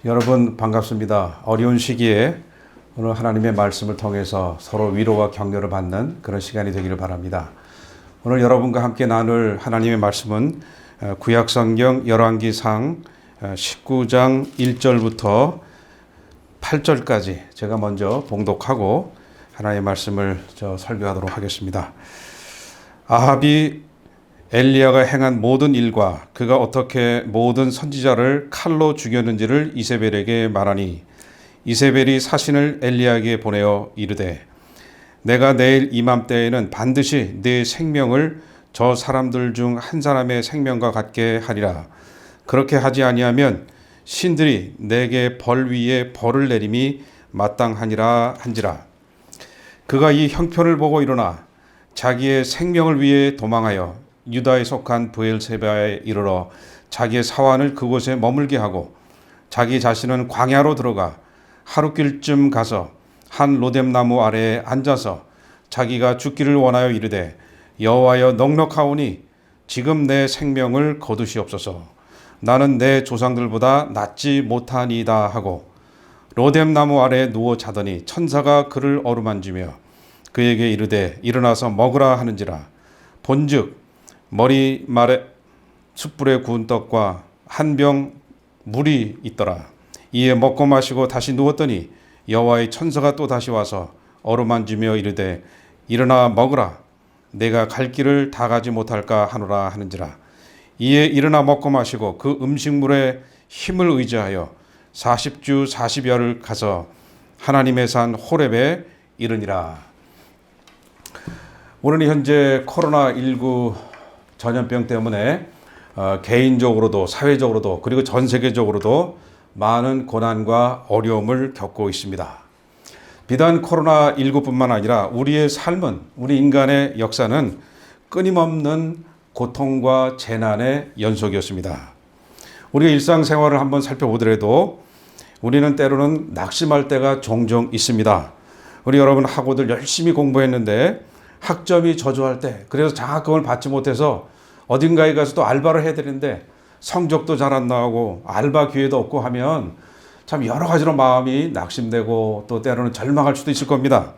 여러분 반갑습니다. 어려운 시기에 오늘 하나님의 말씀을 통해서 서로 위로와 격려를 받는 그런 시간이 되기를 바랍니다. 오늘 여러분과 함께 나눌 하나님의 말씀은 구약성경 열왕기상 19장 1절부터 8절까지 제가 먼저 봉독하고 하나님의 말씀을 설교하도록 하겠습니다. 아합이 엘리야가 행한 모든 일과 그가 어떻게 모든 선지자를 칼로 죽였는지를 이세벨에게 말하니 이세벨이 사신을 엘리야에게 보내어 이르되 내가 내일 이맘때에는 반드시 네 생명을 저 사람들 중 한 사람의 생명과 같게 하리라. 그렇게 하지 아니하면 신들이 내게 벌 위에 벌을 내림이 마땅하니라 한지라. 그가 이 형편을 보고 일어나 자기의 생명을 위해 도망하여 유다에 속한 브엘세바에 이르러 자기의 사환을 그곳에 머물게 하고 자기 자신은 광야로 들어가 하루길쯤 가서 한 로뎀나무 아래에 앉아서 자기가 죽기를 원하여 이르되 여호와여 넉넉하오니 지금 내 생명을 거두시옵소서. 나는 내 조상들보다 낫지 못하니이다 하고 로뎀나무 아래에 누워 자더니 천사가 그를 어루만지며 그에게 이르되 일어나서 먹으라 하는지라. 본즉 머리말에 숯불에 구운 떡과 한 병 물이 있더라. 이에 먹고 마시고 다시 누웠더니 여호와의 천사가 또 다시 와서 어루만지며 이르되 일어나 먹으라. 내가 갈 길을 다 가지 못할까 하노라 하는지라. 이에 일어나 먹고 마시고 그 음식물에 힘을 의지하여 40주 40여를 가서 하나님의 산 호렙에 이르니라. 오늘 현재 코로나19 전염병 때문에 개인적으로도 사회적으로도 그리고 전 세계적으로도 많은 고난과 어려움을 겪고 있습니다. 비단 코로나19뿐만 아니라 우리의 삶은, 우리 인간의 역사는 끊임없는 고통과 재난의 연속이었습니다. 우리가 일상생활을 한번 살펴보더라도 우리는 때로는 낙심할 때가 종종 있습니다. 우리 여러분 학우들 열심히 공부했는데 학점이 저조할 때, 그래서 장학금을 받지 못해서 어딘가에 가서 또 알바를 해야 되는데 성적도 잘 안 나오고 알바 기회도 없고 하면 참 여러 가지로 마음이 낙심되고 또 때로는 절망할 수도 있을 겁니다.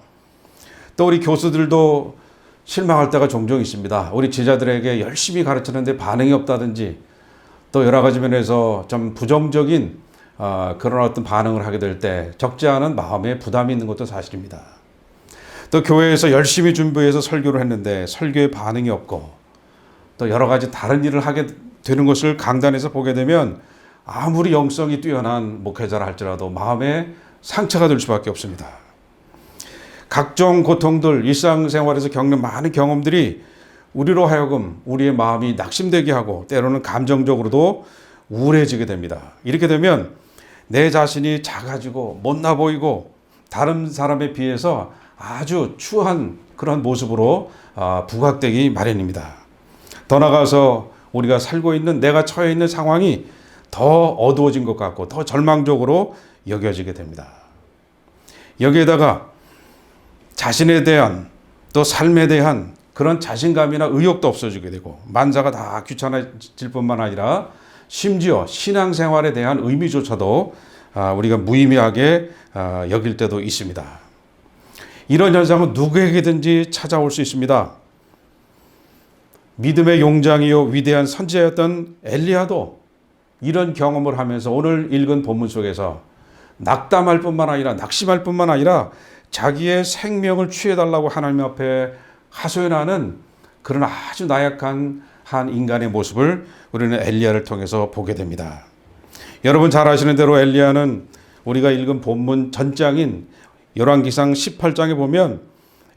또 우리 교수들도 실망할 때가 종종 있습니다. 우리 제자들에게 열심히 가르치는데 반응이 없다든지 또 여러 가지 면에서 좀 부정적인 그런 어떤 반응을 하게 될 때 적지 않은 마음에 부담이 있는 것도 사실입니다. 또 교회에서 열심히 준비해서 설교를 했는데 설교에 반응이 없고 또 여러 가지 다른 일을 하게 되는 것을 강단에서 보게 되면 아무리 영성이 뛰어난 목회자라 할지라도 마음에 상처가 될 수밖에 없습니다. 각종 고통들, 일상생활에서 겪는 많은 경험들이 우리로 하여금 우리의 마음이 낙심되게 하고 때로는 감정적으로도 우울해지게 됩니다. 이렇게 되면 내 자신이 작아지고 못나 보이고 다른 사람에 비해서 아주 추한 그런 모습으로 부각되기 마련입니다. 더 나아가서 우리가 살고 있는 내가 처해 있는 상황이 더 어두워진 것 같고 더 절망적으로 여겨지게 됩니다. 여기에다가 자신에 대한 또 삶에 대한 그런 자신감이나 의욕도 없어지게 되고 만사가 다 귀찮아질 뿐만 아니라 심지어 신앙생활에 대한 의미조차도 우리가 무의미하게 여길 때도 있습니다. 이런 현상은 누구에게든지 찾아올 수 있습니다. 믿음의 용장이요 위대한 선지자였던 엘리야도 이런 경험을 하면서 오늘 읽은 본문 속에서 낙담할 뿐만 아니라 낙심할 뿐만 아니라 자기의 생명을 취해달라고 하나님 앞에 하소연하는 그런 아주 나약한 한 인간의 모습을 우리는 엘리야를 통해서 보게 됩니다. 여러분 잘 아시는 대로 엘리야는 우리가 읽은 본문 전장인 열왕기상 18장에 보면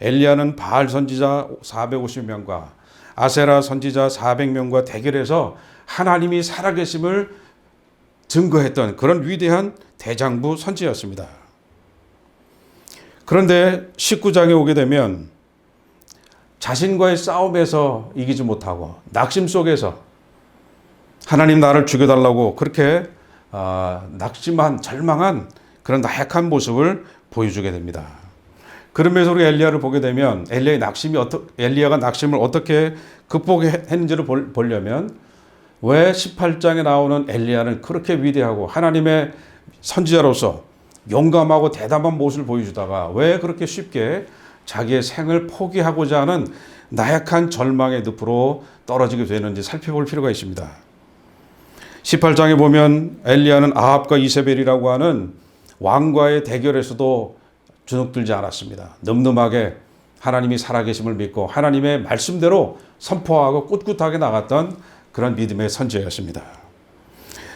엘리야는 바알 선지자 450명과 아세라 선지자 400명과 대결해서 하나님이 살아계심을 증거했던 그런 위대한 대장부 선지자였습니다. 그런데 19장에 오게 되면 자신과의 싸움에서 이기지 못하고 낙심 속에서 하나님 나를 죽여달라고 그렇게 낙심한 절망한 그런 나약한 모습을 보여주게 됩니다. 그러면서 우리 엘리야를 보게 되면 엘리야가 낙심을 어떻게 극복했는지를 보려면 왜 18장에 나오는 엘리야는 그렇게 위대하고 하나님의 선지자로서 용감하고 대담한 모습을 보여주다가 왜 그렇게 쉽게 자기의 생을 포기하고자 하는 나약한 절망의 늪으로 떨어지게 되는지 살펴볼 필요가 있습니다. 18장에 보면 엘리야는 아합과 이세벨이라고 하는 왕과의 대결에서도 주눅들지 않았습니다. 늠름하게 하나님이 살아계심을 믿고 하나님의 말씀대로 선포하고 꿋꿋하게 나갔던 그런 믿음의 선지자였습니다.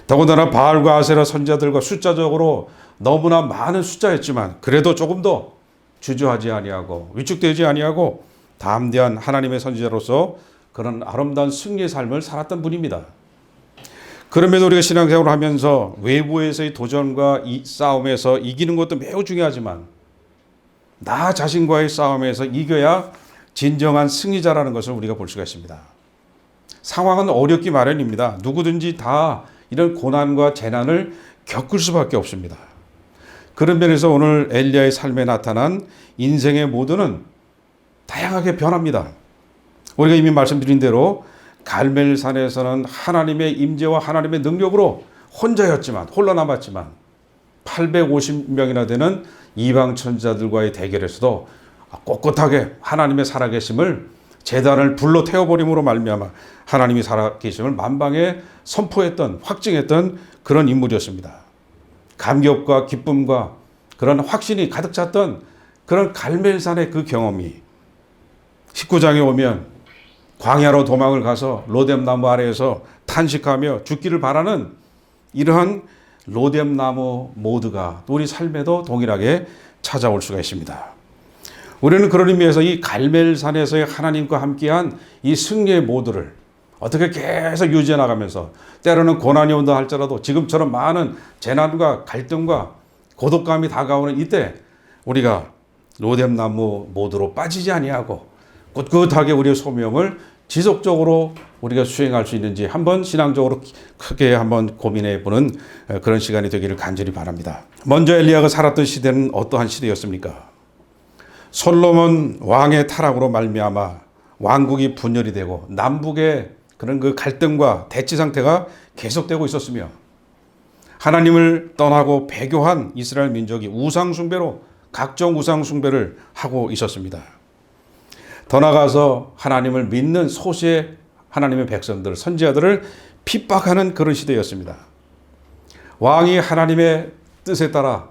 더군다나 바알과 아세라 선지자들과 숫자적으로 너무나 많은 숫자였지만 그래도 조금 더 주저하지 아니하고 위축되지 아니하고 담대한 하나님의 선지자로서 그런 아름다운 승리의 삶을 살았던 분입니다. 그럼에도 우리가 신앙생활을 하면서 외부에서의 도전과 이 싸움에서 이기는 것도 매우 중요하지만 나 자신과의 싸움에서 이겨야 진정한 승리자라는 것을 우리가 볼 수가 있습니다. 상황은 어렵기 마련입니다. 누구든지 다 이런 고난과 재난을 겪을 수밖에 없습니다. 그런 면에서 오늘 엘리야의 삶에 나타난 인생의 모드는 다양하게 변합니다. 우리가 이미 말씀드린 대로 갈멜산에서는 하나님의 임재와 하나님의 능력으로 홀로 남았지만 850명이나 되는 이방 천지자들과의 대결에서도 꼿꼿하게 하나님의 살아계심을 제단을 불로 태워버림으로 말미암아 하나님이 살아계심을 만방에 선포했던 확증했던 그런 인물이었습니다. 감격과 기쁨과 그런 확신이 가득 찼던 그런 갈멜산의 그 경험이 19장에 오면 광야로 도망을 가서 로뎀나무 아래에서 탄식하며 죽기를 바라는 이러한 로뎀나무 모드가 우리 삶에도 동일하게 찾아올 수가 있습니다. 우리는 그런 의미에서 이 갈멜산에서의 하나님과 함께한 이 승리의 모드를 어떻게 계속 유지해 나가면서 때로는 고난이 온다 할지라도 지금처럼 많은 재난과 갈등과 고독감이 다가오는 이때 우리가 로뎀나무 모드로 빠지지 아니하고 꿋꿋하게 우리의 소명을 지속적으로 우리가 수행할 수 있는지 한번 신앙적으로 크게 한번 고민해 보는 그런 시간이 되기를 간절히 바랍니다. 먼저 엘리야가 살았던 시대는 어떠한 시대였습니까? 솔로몬 왕의 타락으로 말미암아 왕국이 분열이 되고 남북의 그런 그 갈등과 대치 상태가 계속되고 있었으며 하나님을 떠나고 배교한 이스라엘 민족이 우상 숭배로 각종 우상 숭배를 하고 있었습니다. 더 나아가서 하나님을 믿는 소수의 하나님의 백성들, 선지자들을 핍박하는 그런 시대였습니다. 왕이 하나님의 뜻에 따라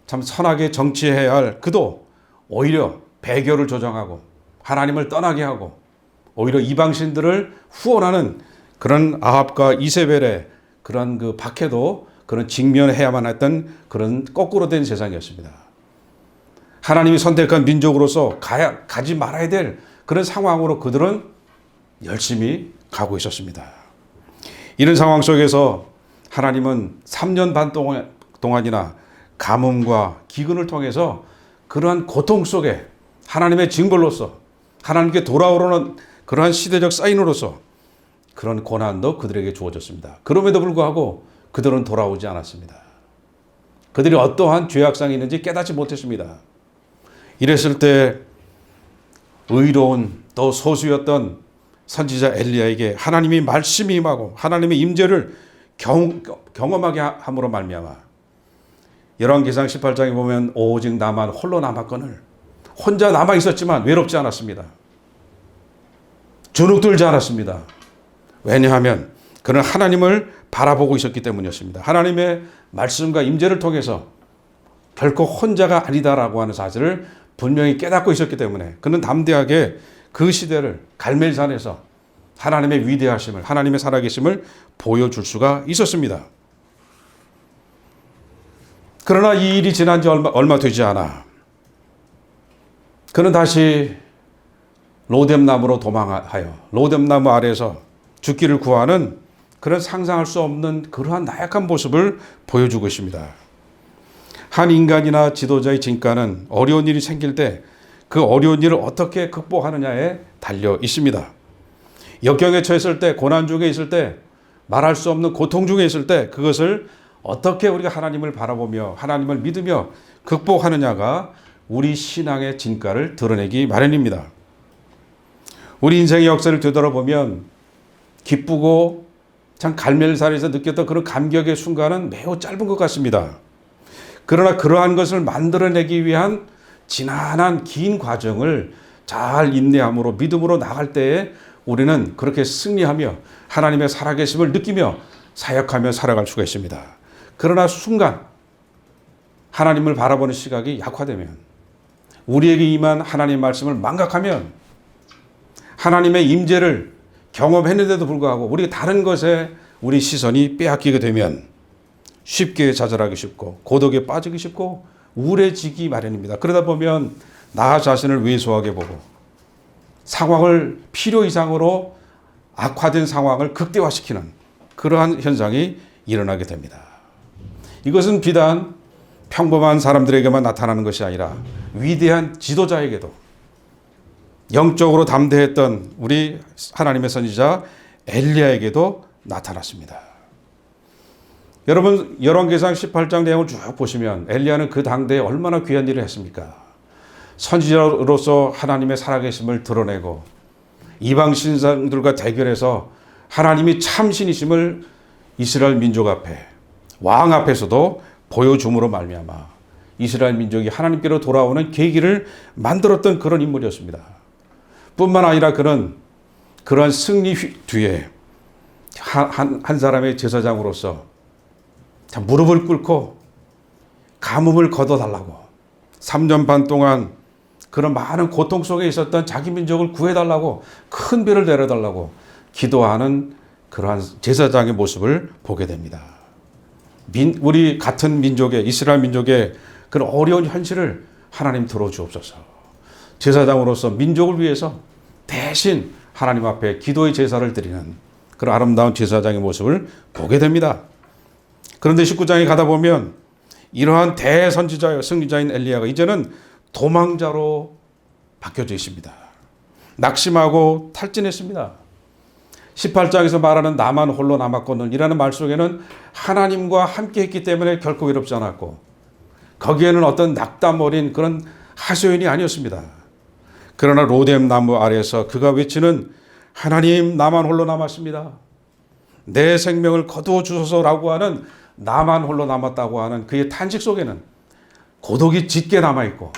참 선하게 정치해야 할 그도 오히려 배교를 조장하고 하나님을 떠나게 하고 오히려 이방신들을 후원하는 그런 아합과 이세벨의 그런 그 박해도 그런 직면해야만 했던 그런 거꾸로 된 세상이었습니다. 하나님이 선택한 민족으로서 가지 말아야 될 그런 상황으로 그들은 열심히 가고 있었습니다. 이런 상황 속에서 하나님은 3년 반 동안이나 가뭄과 기근을 통해서 그러한 고통 속에 하나님의 징벌로서 하나님께 돌아오려는 그러한 시대적 사인으로서 그런 고난도 그들에게 주어졌습니다. 그럼에도 불구하고 그들은 돌아오지 않았습니다. 그들이 어떠한 죄악상이 있는지 깨닫지 못했습니다. 이랬을 때 의로운 또 소수였던 선지자 엘리야에게 하나님이 말씀이 임하고 하나님의 임재를 경험하게 함으로 말미암아 열왕기상 18장에 보면 오직 나만 홀로 남았거늘 혼자 남아 있었지만 외롭지 않았습니다. 주눅들지 않았습니다. 왜냐하면 그는 하나님을 바라보고 있었기 때문이었습니다. 하나님의 말씀과 임재를 통해서 결코 혼자가 아니다라고 하는 사실을 분명히 깨닫고 있었기 때문에 그는 담대하게 그 시대를 갈멜산에서 하나님의 위대하심을 하나님의 살아계심을 보여줄 수가 있었습니다. 그러나 이 일이 지난 지 얼마 되지 않아 그는 다시 로뎀나무로 도망하여 로뎀나무 아래에서 죽기를 구하는 그런 상상할 수 없는 그러한 나약한 모습을 보여주고 있습니다. 한 인간이나 지도자의 진가는 어려운 일이 생길 때 그 어려운 일을 어떻게 극복하느냐에 달려 있습니다. 역경에 처했을 때, 고난 중에 있을 때, 말할 수 없는 고통 중에 있을 때 그것을 어떻게 우리가 하나님을 바라보며 하나님을 믿으며 극복하느냐가 우리 신앙의 진가를 드러내기 마련입니다. 우리 인생의 역사를 되돌아보면 기쁘고 참 갈멜산에서 느꼈던 그런 감격의 순간은 매우 짧은 것 같습니다. 그러나 그러한 것을 만들어내기 위한 지난한 긴 과정을 잘 인내함으로 믿음으로 나갈 때에 우리는 그렇게 승리하며 하나님의 살아계심을 느끼며 사역하며 살아갈 수가 있습니다. 그러나 순간 하나님을 바라보는 시각이 약화되면, 우리에게 임한 하나님의 말씀을 망각하면, 하나님의 임재를 경험했는데도 불구하고 우리 다른 것에 우리 시선이 빼앗기게 되면 쉽게 좌절하기 쉽고 고독에 빠지기 쉽고 우울해지기 마련입니다. 그러다 보면 나 자신을 왜소하게 보고 상황을 필요 이상으로 악화된 상황을 극대화시키는 그러한 현상이 일어나게 됩니다. 이것은 비단 평범한 사람들에게만 나타나는 것이 아니라 위대한 지도자에게도, 영적으로 담대했던 우리 하나님의 선지자 엘리야에게도 나타났습니다. 여러분, 열왕기상 18장 내용을 쭉 보시면 엘리야는 그 당대에 얼마나 귀한 일을 했습니까? 선지자로서 하나님의 살아계심을 드러내고 이방 신상들과 대결해서 하나님이 참신이심을 이스라엘 민족 앞에, 왕 앞에서도 보여줌으로 말미암아 이스라엘 민족이 하나님께로 돌아오는 계기를 만들었던 그런 인물이었습니다. 뿐만 아니라 그는 그러한 승리 뒤에 한 사람의 제사장으로서 무릎을 꿇고 가뭄을 걷어달라고 3년 반 동안 그런 많은 고통 속에 있었던 자기 민족을 구해달라고, 큰 비를 내려달라고 기도하는 그러한 제사장의 모습을 보게 됩니다. 우리 같은 민족의, 이스라엘 민족의 그런 어려운 현실을 하나님 들어주옵소서. 제사장으로서 민족을 위해서 대신 하나님 앞에 기도의 제사를 드리는 그런 아름다운 제사장의 모습을 보게 됩니다. 그런데 19장에 가다 보면 이러한 대선지자여 승리자인 엘리야가 이제는 도망자로 바뀌어져 있습니다. 낙심하고 탈진했습니다. 18장에서 말하는 나만 홀로 남았거늘 이라는 말 속에는 하나님과 함께 했기 때문에 결코 외롭지 않았고, 거기에는 어떤 낙담 어린 그런 하소연이 아니었습니다. 그러나 로뎀 나무 아래에서 그가 외치는 하나님, 나만 홀로 남았습니다, 내 생명을 거두어 주소서라고 하는, 나만 홀로 남았다고 하는 그의 탄식 속에는 고독이 짙게 남아있고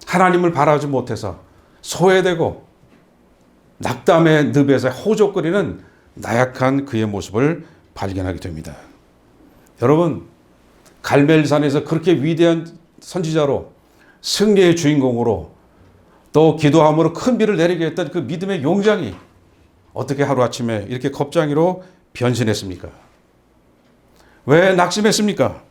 하나님을 바라지 못해서 소외되고 낙담의 늪에서 호족거리는 나약한 그의 모습을 발견하게 됩니다. 여러분, 갈멜산에서 그렇게 위대한 선지자로 승리의 주인공으로 또 기도함으로 큰 비를 내리게 했던 그 믿음의 용장이 어떻게 하루아침에 이렇게 겁쟁이로 변신했습니까? 왜 낙심했습니까?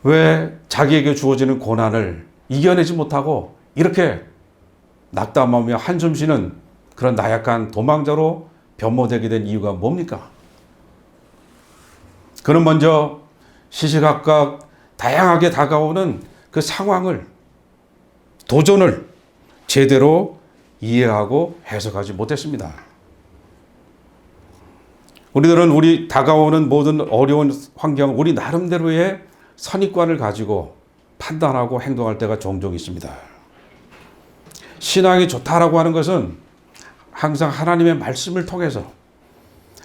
왜 자기에게 주어지는 고난을 이겨내지 못하고 이렇게 낙담하며 한숨 쉬는 그런 나약한 도망자로 변모되게 된 이유가 뭡니까? 그는 먼저 시시각각 다양하게 다가오는 그 상황을, 도전을 제대로 이해하고 해석하지 못했습니다. 우리들은 우리 다가오는 모든 어려운 환경을 우리 나름대로의 선입관을 가지고 판단하고 행동할 때가 종종 있습니다. 신앙이 좋다라고 하는 것은 항상 하나님의 말씀을 통해서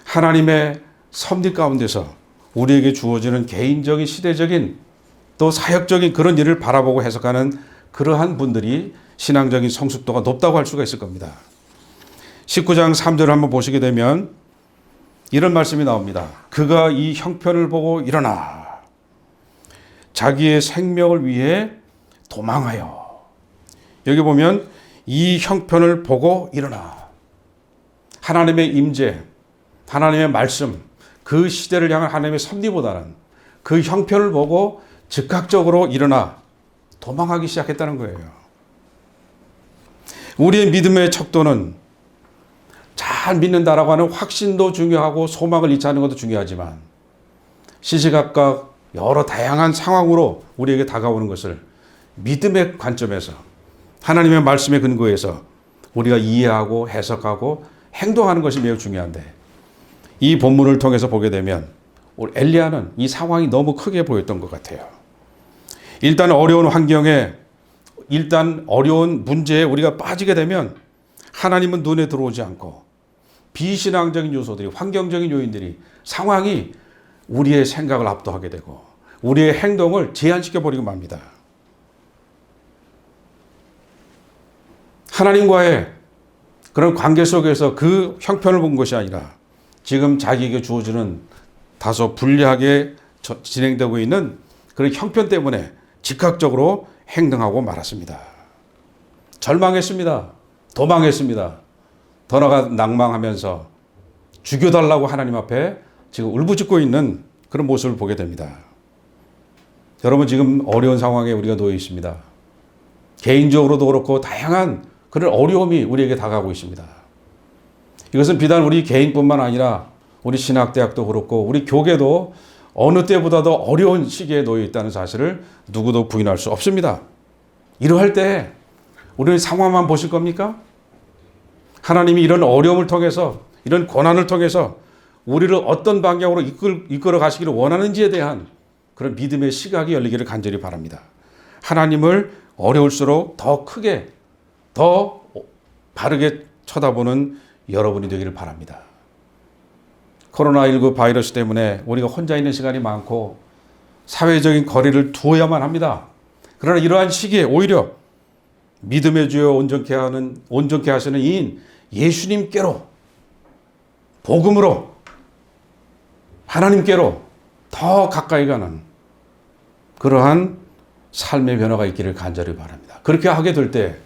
하나님의 섭리 가운데서 우리에게 주어지는 개인적인, 시대적인 또 사역적인 그런 일을 바라보고 해석하는 그러한 분들이 신앙적인 성숙도가 높다고 할 수가 있을 겁니다. 19장 3절을 한번 보시게 되면 이런 말씀이 나옵니다. 그가 이 형편을 보고 일어나 자기의 생명을 위해 도망하여. 여기 보면 이 형편을 보고 일어나. 하나님의 임재, 하나님의 말씀, 그 시대를 향한 하나님의 섭리보다는 그 형편을 보고 즉각적으로 일어나 도망하기 시작했다는 거예요. 우리의 믿음의 척도는 잘 믿는다라고 하는 확신도 중요하고 소망을 잃지 않는 것도 중요하지만 시시각각 여러 다양한 상황으로 우리에게 다가오는 것을 믿음의 관점에서 하나님의 말씀에 근거해서 우리가 이해하고 해석하고 행동하는 것이 매우 중요한데, 이 본문을 통해서 보게 되면 우리 엘리야는 이 상황이 너무 크게 보였던 것 같아요. 일단 어려운 환경에, 일단 어려운 문제에 우리가 빠지게 되면 하나님은 눈에 들어오지 않고 비신앙적인 요소들이, 환경적인 요인들이, 상황이 우리의 생각을 압도하게 되고 우리의 행동을 제한시켜 버리고 맙니다. 하나님과의 그런 관계 속에서 그 형편을 본 것이 아니라 지금 자기에게 주어지는 다소 불리하게 진행되고 있는 그런 형편 때문에 즉각적으로 행동하고 말았습니다. 절망했습니다. 도망했습니다. 더 나아가 낭망하면서 죽여달라고 하나님 앞에 지금 울부짖고 있는 그런 모습을 보게 됩니다. 여러분, 지금 어려운 상황에 우리가 놓여 있습니다. 개인적으로도 그렇고 다양한 그런 어려움이 우리에게 다가오고 있습니다. 이것은 비단 우리 개인뿐만 아니라 우리 신학대학도 그렇고 우리 교계도 어느 때보다도 어려운 시기에 놓여 있다는 사실을 누구도 부인할 수 없습니다. 이러할 때 우리는 상황만 보실 겁니까? 하나님이 이런 어려움을 통해서, 이런 고난을 통해서 우리를 어떤 방향으로 이끌어 가시기를 원하는지에 대한 그런 믿음의 시각이 열리기를 간절히 바랍니다. 하나님을 어려울수록 더 크게, 더 바르게 쳐다보는 여러분이 되기를 바랍니다. 코로나19 바이러스 때문에 우리가 혼자 있는 시간이 많고 사회적인 거리를 두어야만 합니다. 그러나 이러한 시기에 오히려 믿음의 주여 온전케 하시는 이인 예수님께로, 복음으로, 하나님께로 더 가까이 가는 그러한 삶의 변화가 있기를 간절히 바랍니다. 그렇게 하게 될 때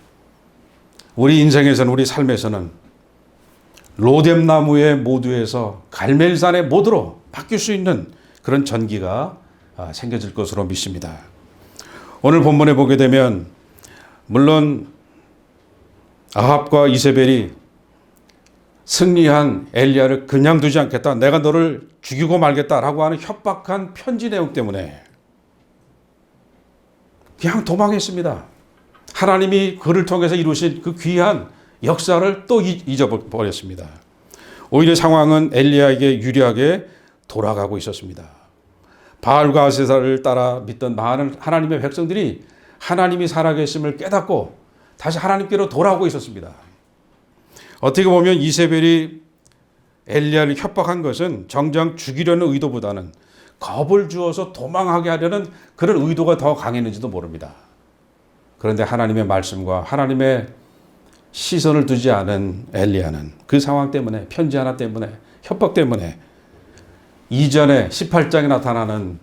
우리 인생에서는, 우리 삶에서는 로뎀나무의 모두에서 갈멜산의 모두로 바뀔 수 있는 그런 전기가 생겨질 것으로 믿습니다. 오늘 본문에 보게 되면 물론 아합과 이세벨이 승리한 엘리야를 그냥 두지 않겠다, 내가 너를 죽이고 말겠다라고 하는 협박한 편지 내용 때문에 그냥 도망했습니다. 하나님이 그를 통해서 이루신 그 귀한 역사를 또 잊어버렸습니다. 오히려 상황은 엘리야에게 유리하게 돌아가고 있었습니다. 바알과 아세사를 따라 믿던 많은 하나님의 백성들이 하나님이 살아계심을 깨닫고 다시 하나님께로 돌아오고 있었습니다. 어떻게 보면 이세벨이 엘리야를 협박한 것은 정작 죽이려는 의도보다는 겁을 주어서 도망하게 하려는 그런 의도가 더 강했는지도 모릅니다. 그런데 하나님의 말씀과 하나님의 시선을 두지 않은 엘리야는 그 상황 때문에, 편지 하나 때문에, 협박 때문에 이전에 18장에 나타나는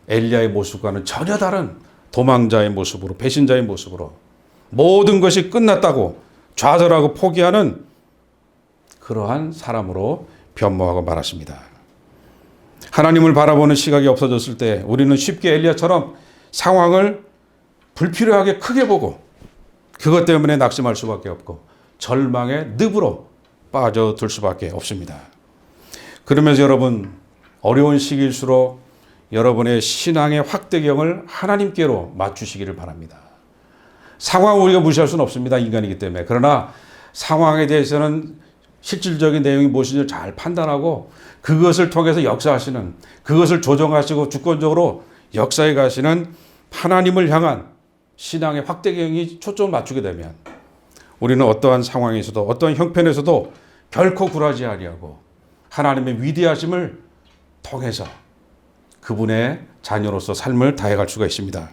엘리야의 모습과는 전혀 다른 도망자의 모습으로, 배신자의 모습으로 모든 것이 끝났다고 좌절하고 포기하는 그러한 사람으로 변모하고 말았습니다. 하나님을 바라보는 시각이 없어졌을 때 우리는 쉽게 엘리야처럼 상황을 불필요하게 크게 보고 그것 때문에 낙심할 수밖에 없고 절망의 늪으로 빠져들 수밖에 없습니다. 그러면서 여러분, 어려운 시기일수록 여러분의 신앙의 확대경을 하나님께로 맞추시기를 바랍니다. 상황을 우리가 무시할 수는 없습니다. 인간이기 때문에. 그러나 상황에 대해서는 실질적인 내용이 무엇인지 잘 판단하고 그것을 통해서 역사하시는, 그것을 조정하시고 주권적으로 역사에 가시는 하나님을 향한 신앙의 확대경이 초점을 맞추게 되면 우리는 어떠한 상황에서도, 어떠한 형편에서도 결코 굴하지 아니하고 하나님의 위대하심을 통해서 그분의 자녀로서 삶을 다해갈 수가 있습니다.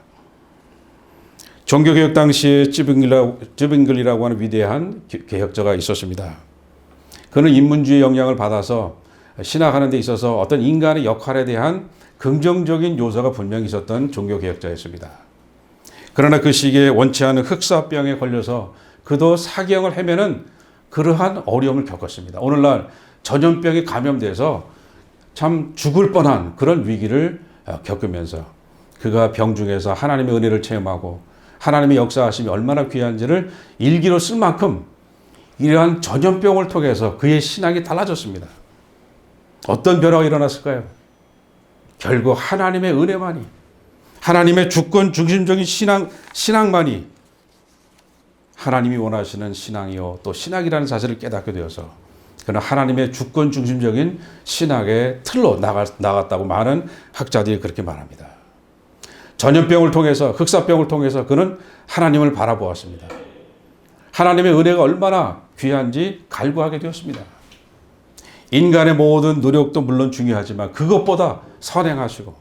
종교개혁 당시에 쯔빙글이라고 하는 위대한 개혁자가 있었습니다. 그는 인문주의 영향을 받아서 신학하는 데 있어서 어떤 인간의 역할에 대한 긍정적인 요소가 분명히 있었던 종교개혁자였습니다. 그러나 그 시기에 원치 않은 흑사병에 걸려서 그도 사경을 헤매는 그러한 어려움을 겪었습니다. 오늘날 전염병에 감염돼서 참 죽을 뻔한 그런 위기를 겪으면서 그가 병중에서 하나님의 은혜를 체험하고 하나님의 역사하심이 얼마나 귀한지를 일기로 쓸 만큼 이러한 전염병을 통해서 그의 신앙이 달라졌습니다. 어떤 변화가 일어났을까요? 결국 하나님의 은혜만이, 하나님의 주권 중심적인 신앙만이 하나님이 원하시는 신앙이요 또 신학이라는 사실을 깨닫게 되어서 그는 하나님의 주권 중심적인 신학의 틀로 나갔다고 많은 학자들이 그렇게 말합니다. 전염병을 통해서, 흑사병을 통해서 그는 하나님을 바라보았습니다. 하나님의 은혜가 얼마나 귀한지 갈구하게 되었습니다. 인간의 모든 노력도 물론 중요하지만 그것보다 선행하시고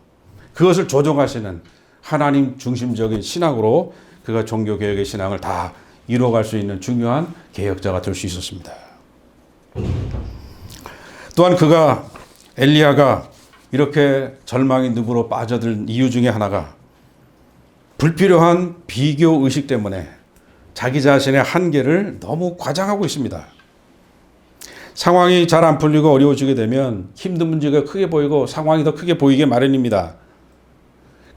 그것을 조정하시는 하나님 중심적인 신앙으로 그가 종교개혁의 신앙을 다 이루어갈 수 있는 중요한 개혁자가 될 수 있었습니다. 또한 엘리야가 이렇게 절망의 늪으로 빠져들 이유 중에 하나가 불필요한 비교 의식 때문에 자기 자신의 한계를 너무 과장하고 있습니다. 상황이 잘 안 풀리고 어려워지게 되면 힘든 문제가 크게 보이고 상황이 더 크게 보이게 마련입니다.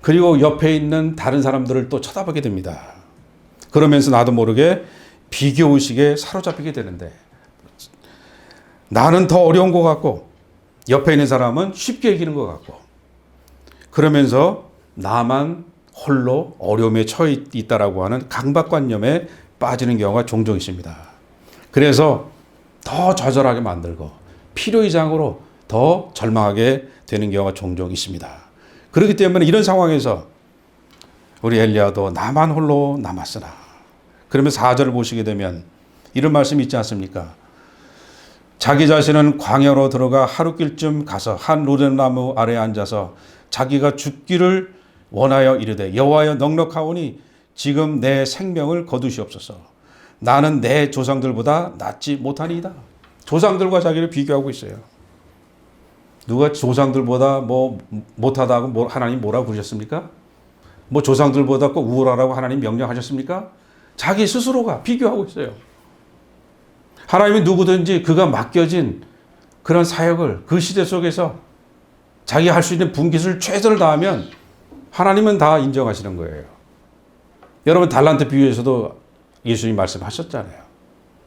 그리고 옆에 있는 다른 사람들을 또 쳐다보게 됩니다. 그러면서 나도 모르게 비교의식에 사로잡히게 되는데 나는 더 어려운 것 같고 옆에 있는 사람은 쉽게 이기는 것 같고 그러면서 나만 홀로 어려움에 처해 있다라고 하는 강박관념에 빠지는 경우가 종종 있습니다. 그래서 더 좌절하게 만들고 필요 이상으로 더 절망하게 되는 경우가 종종 있습니다. 그렇기 때문에 이런 상황에서 우리 엘리야도 나만 홀로 남았으나 그러면 4절을 보시게 되면 이런 말씀이 있지 않습니까? 자기 자신은 광야로 들어가 하루길쯤 가서 한 로뎀나무 아래에 앉아서 자기가 죽기를 원하여 이르되 여호와여 넉넉하오니 지금 내 생명을 거두시옵소서. 나는 내 조상들보다 낫지 못하니이다. 조상들과 자기를 비교하고 있어요. 누가 조상들보다 못하다고 하나님 뭐라고 그러셨습니까? 조상들보다 꼭 우월하라고 하나님 명령하셨습니까? 자기 스스로가 비교하고 있어요. 하나님이 누구든지 그가 맡겨진 그런 사역을 그 시대 속에서 자기 할 수 있는 분깃을 최선을 다하면 하나님은 다 인정하시는 거예요. 여러분 달란트 비유에서도 예수님 말씀하셨잖아요.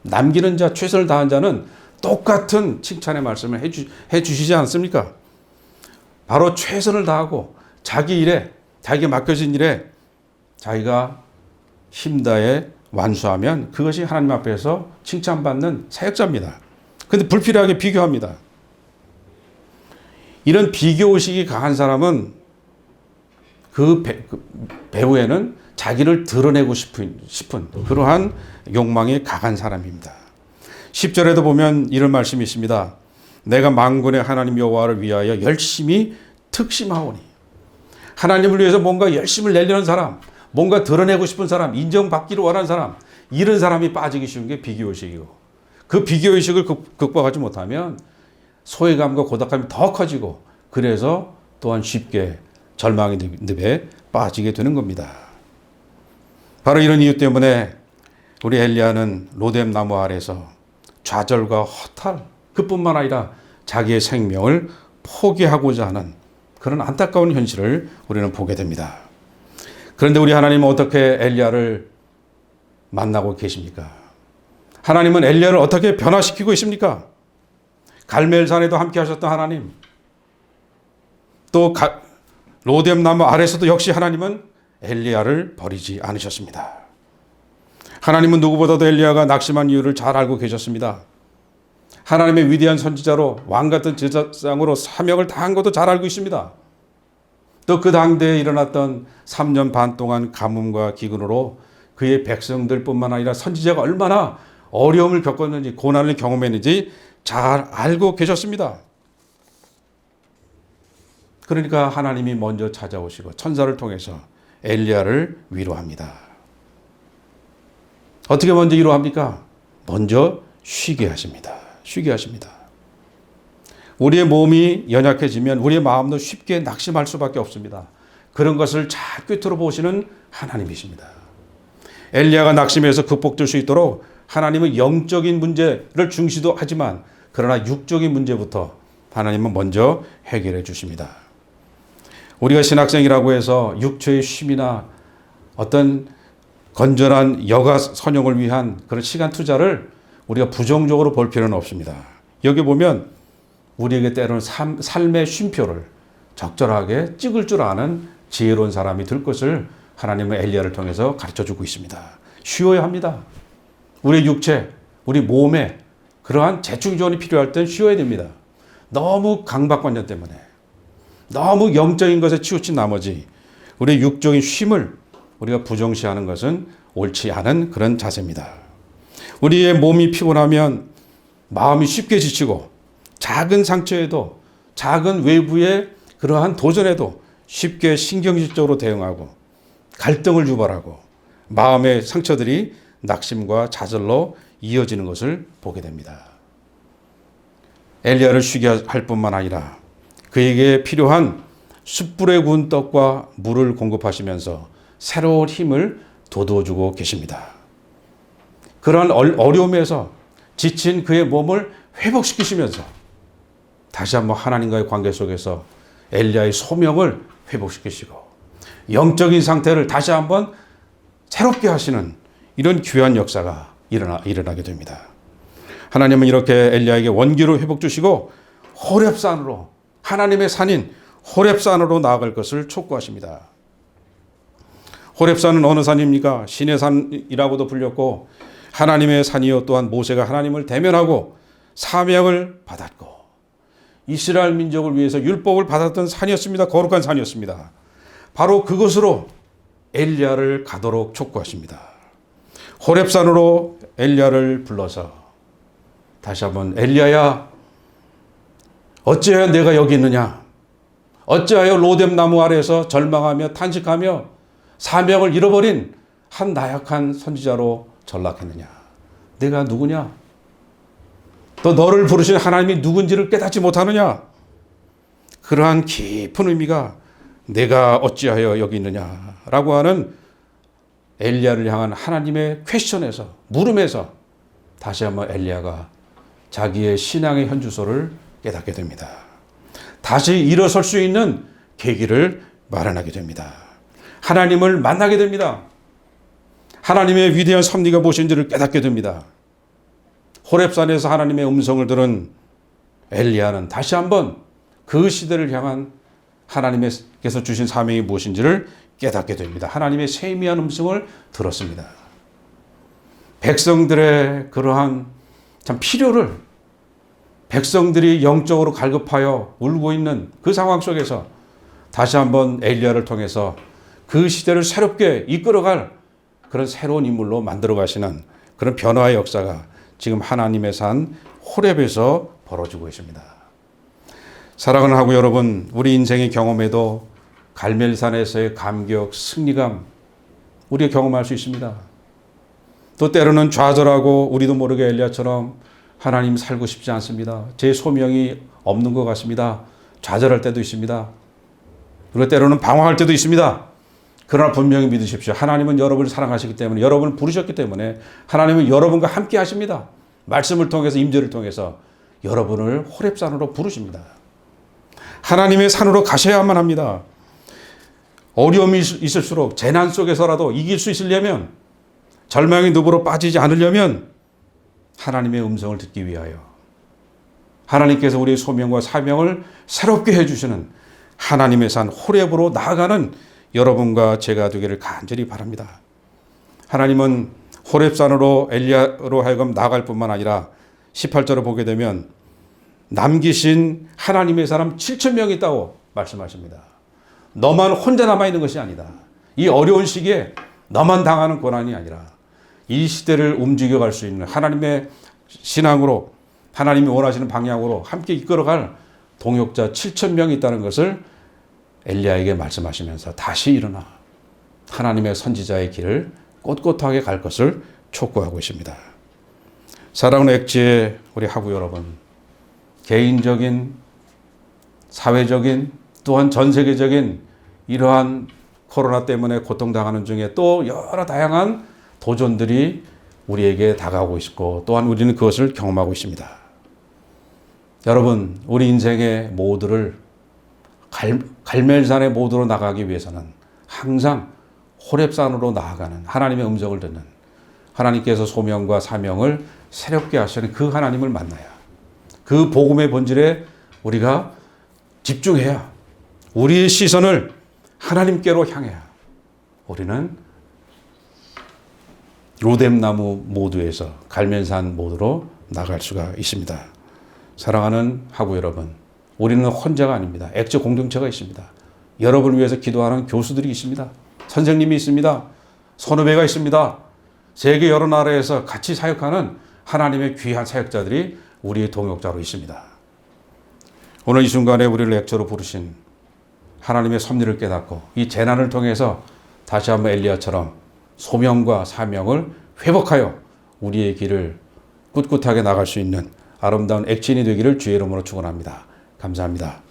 남기는 자, 최선을 다한 자는 똑같은 칭찬의 말씀을 해주시지 않습니까? 바로 최선을 다하고 자기 일에, 자기가 맡겨진 일에 자기가 힘다해 완수하면 그것이 하나님 앞에서 칭찬받는 사역자입니다. 그런데 불필요하게 비교합니다. 이런 비교의식이 강한 사람은 그 배후에는 자기를 드러내고 싶은 그러한 욕망이 강한 사람입니다. 10절에도 보면 이런 말씀이 있습니다. 내가 만군의 하나님 여호와를 위하여 열심히 특심하오니. 하나님을 위해서 뭔가 열심을 내려는 사람, 뭔가 드러내고 싶은 사람, 인정받기를 원하는 사람, 이런 사람이 빠지기 쉬운 게 비교의식이고 그 비교의식을 극복하지 못하면 소외감과 고독감이 더 커지고 그래서 또한 쉽게 절망의 늪에 빠지게 되는 겁니다. 바로 이런 이유 때문에 우리 엘리야는 로뎀나무 아래서 좌절과 허탈 그뿐만 아니라 자기의 생명을 포기하고자 하는 그런 안타까운 현실을 우리는 보게 됩니다. 그런데 우리 하나님은 어떻게 엘리야를 만나고 계십니까? 하나님은 엘리야를 어떻게 변화시키고 있습니까? 갈멜산에도 함께 하셨던 하나님, 또 로뎀나무 아래서도 역시 하나님은 엘리야를 버리지 않으셨습니다. 하나님은 누구보다도 엘리야가 낙심한 이유를 잘 알고 계셨습니다. 하나님의 위대한 선지자로 왕같은 제사장으로 사명을 다한 것도 잘 알고 있습니다. 또 그 당대에 일어났던 3년 반 동안 가뭄과 기근으로 그의 백성들뿐만 아니라 선지자가 얼마나 어려움을 겪었는지 고난을 경험했는지 잘 알고 계셨습니다. 그러니까 하나님이 먼저 찾아오시고 천사를 통해서 엘리야를 위로합니다. 어떻게 먼저 위로합니까? 먼저 쉬게 하십니다. 쉬게 하십니다. 우리의 몸이 연약해지면 우리의 마음도 쉽게 낙심할 수밖에 없습니다. 그런 것을 잘 꿰뚫어 보시는 하나님이십니다. 엘리야가 낙심해서 극복될 수 있도록 하나님은 영적인 문제를 중시도 하지만 그러나 육적인 문제부터 하나님은 먼저 해결해 주십니다. 우리가 신학생이라고 해서 육체의 쉼이나 어떤 건전한 여가 선용을 위한 그런 시간 투자를 우리가 부정적으로 볼 필요는 없습니다. 여기 보면 우리에게 때로는 삶의 쉼표를 적절하게 찍을 줄 아는 지혜로운 사람이 될 것을 하나님은 엘리야를 통해서 가르쳐주고 있습니다. 쉬어야 합니다. 우리 육체, 우리 몸에 그러한 재충전이 필요할 땐 쉬어야 됩니다. 너무 강박관념 때문에 너무 영적인 것에 치우친 나머지 우리 육적인 쉼을 우리가 부정시하는 것은 옳지 않은 그런 자세입니다. 우리의 몸이 피곤하면 마음이 쉽게 지치고 작은 상처에도 작은 외부의 그러한 도전에도 쉽게 신경질적으로 대응하고 갈등을 유발하고 마음의 상처들이 낙심과 좌절로 이어지는 것을 보게 됩니다. 엘리야를 쉬게 할 뿐만 아니라 그에게 필요한 숯불에 구운 떡과 물을 공급하시면서 새로운 힘을 돋워주고 계십니다. 그러한 어려움에서 지친 그의 몸을 회복시키시면서 다시 한번 하나님과의 관계 속에서 엘리야의 소명을 회복시키시고 영적인 상태를 다시 한번 새롭게 하시는 이런 귀한 역사가 일어나게 됩니다. 하나님은 이렇게 엘리야에게 원기로 회복 주시고 호렙산으로, 하나님의 산인 호렙산으로 나아갈 것을 촉구하십니다. 호렙산은 어느 산입니까? 신의 산이라고도 불렸고 하나님의 산이요, 또한 모세가 하나님을 대면하고 사명을 받았고 이스라엘 민족을 위해서 율법을 받았던 산이었습니다. 거룩한 산이었습니다. 바로 그곳으로 엘리야를 가도록 촉구하십니다. 호렙산으로 엘리야를 불러서 다시 한번 엘리야야, 어찌하여 내가 여기 있느냐? 어찌하여 로뎀나무 아래에서 절망하며 탄식하며 사명을 잃어버린 한 나약한 선지자로 전락했느냐? 내가 누구냐? 또 너를 부르신 하나님이 누군지를 깨닫지 못하느냐? 그러한 깊은 의미가 내가 어찌하여 여기 있느냐라고 하는 엘리야를 향한 하나님의 퀘스천에서, 물음에서 다시 한번 엘리야가 자기의 신앙의 현주소를 깨닫게 됩니다. 다시 일어설 수 있는 계기를 마련하게 됩니다. 하나님을 만나게 됩니다. 하나님의 위대한 섭리가 무엇인지를 깨닫게 됩니다. 호렙산에서 하나님의 음성을 들은 엘리야는 다시 한번 그 시대를 향한 하나님께서 주신 사명이 무엇인지를 깨닫게 됩니다. 하나님의 세미한 음성을 들었습니다. 백성들의 그러한 참 필요를, 백성들이 영적으로 갈급하여 울고 있는 그 상황 속에서 다시 한번 엘리야를 통해서 그 시대를 새롭게 이끌어갈 그런 새로운 인물로 만들어 가시는 그런 변화의 역사가 지금 하나님의 산 호렙에서 벌어지고 있습니다. 사랑하는 하고 여러분, 우리 인생의 경험에도 갈멜산에서의 감격, 승리감 우리가 경험할 수 있습니다. 또 때로는 좌절하고 우리도 모르게 엘리야처럼 하나님 살고 싶지 않습니다. 제 소명이 없는 것 같습니다. 좌절할 때도 있습니다. 그리고 때로는 방황할 때도 있습니다. 그러나 분명히 믿으십시오. 하나님은 여러분을 사랑하시기 때문에, 여러분을 부르셨기 때문에 하나님은 여러분과 함께 하십니다. 말씀을 통해서, 임재를 통해서 여러분을 호렙산으로 부르십니다. 하나님의 산으로 가셔야만 합니다. 어려움이 있을수록 재난 속에서라도 이길 수 있으려면, 절망의 늪으로 빠지지 않으려면 하나님의 음성을 듣기 위하여 하나님께서 우리의 소명과 사명을 새롭게 해주시는 하나님의 산 호렙으로 나아가는 여러분과 제가 되기를 간절히 바랍니다. 하나님은 호렙산으로 엘리야로 하여금 나아갈 뿐만 아니라 18절을 보게 되면 남기신 하나님의 사람 7,000명이 있다고 말씀하십니다. 너만 혼자 남아있는 것이 아니다. 이 어려운 시기에 너만 당하는 고난이 아니라 이 시대를 움직여갈 수 있는 하나님의 신앙으로, 하나님이 원하시는 방향으로 함께 이끌어갈 동역자 7,000명이 있다는 것을 엘리야에게 말씀하시면서 다시 일어나 하나님의 선지자의 길을 꼿꼿하게 갈 것을 촉구하고 있습니다. 사랑하는 엑지의 우리 하구 여러분, 개인적인, 사회적인, 또한 전 세계적인 이러한 코로나 때문에 고통당하는 중에 또 여러 다양한 도전들이 우리에게 다가오고 있고, 또한 우리는 그것을 경험하고 있습니다. 여러분, 우리 인생의 모두를 갈멜산의 모두로 나가기 위해서는 항상 호렙산으로 나아가는 하나님의 음성을 듣는, 하나님께서 소명과 사명을 새롭게 하시는 그 하나님을 만나야, 그 복음의 본질에 우리가 집중해야, 우리의 시선을 하나님께로 향해야 우리는 로뎀나무 모두에서 갈멜산 모두로 나갈 수가 있습니다. 사랑하는 하구 여러분, 우리는 혼자가 아닙니다. 액체 공동체가 있습니다. 여러분을 위해서 기도하는 교수들이 있습니다. 선생님이 있습니다. 선후배가 있습니다. 세계 여러 나라에서 같이 사역하는 하나님의 귀한 사역자들이 우리의 동역자로 있습니다. 오늘 이 순간에 우리를 액체로 부르신 하나님의 섭리를 깨닫고 이 재난을 통해서 다시 한번 엘리야처럼 소명과 사명을 회복하여 우리의 길을 꿋꿋하게 나갈 수 있는 아름다운 액진이 되기를 주의 이름으로 축원합니다. 감사합니다.